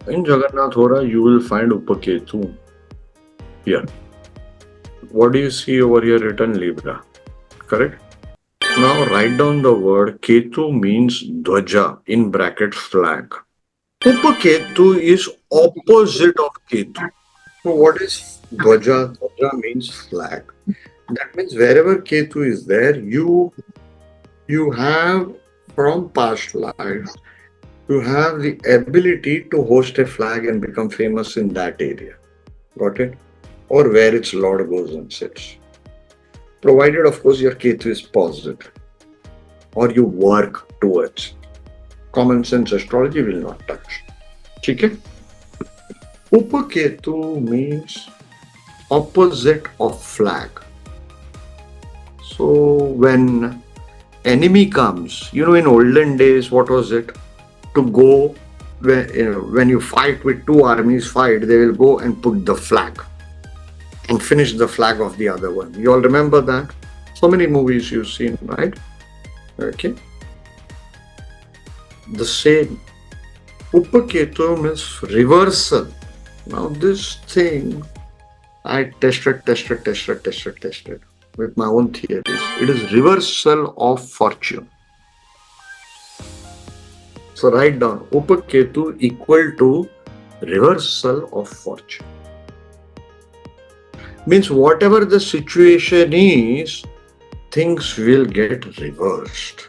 In Jagannath Hora, you will find Upaketu here. What do you see over here written? Libra. Correct? Now write down the word Ketu means Dwaja in bracket flag. Upaketu is opposite of Ketu. So what is Dwaja? Dwaja means flag. That means wherever Ketu is there, you have from past lives, you have the ability to host a flag and become famous in that area. Got it? Or where its lord goes and sits. Provided, of course, your Ketu is positive or you work towards. Common sense astrology will not touch. Okay? Upaketu means opposite of flag. So when enemy comes, in olden days, what was it? To go when you fight with two armies fight, they will go and put the flag and finish the flag of the other one. You all remember that? So many movies you've seen, right? Okay. The same. Upaketu means reversal. Now this thing I tested with my own theories. It is reversal of fortune. So write down Upaketu equal to reversal of fortune. Means whatever the situation is, things will get reversed.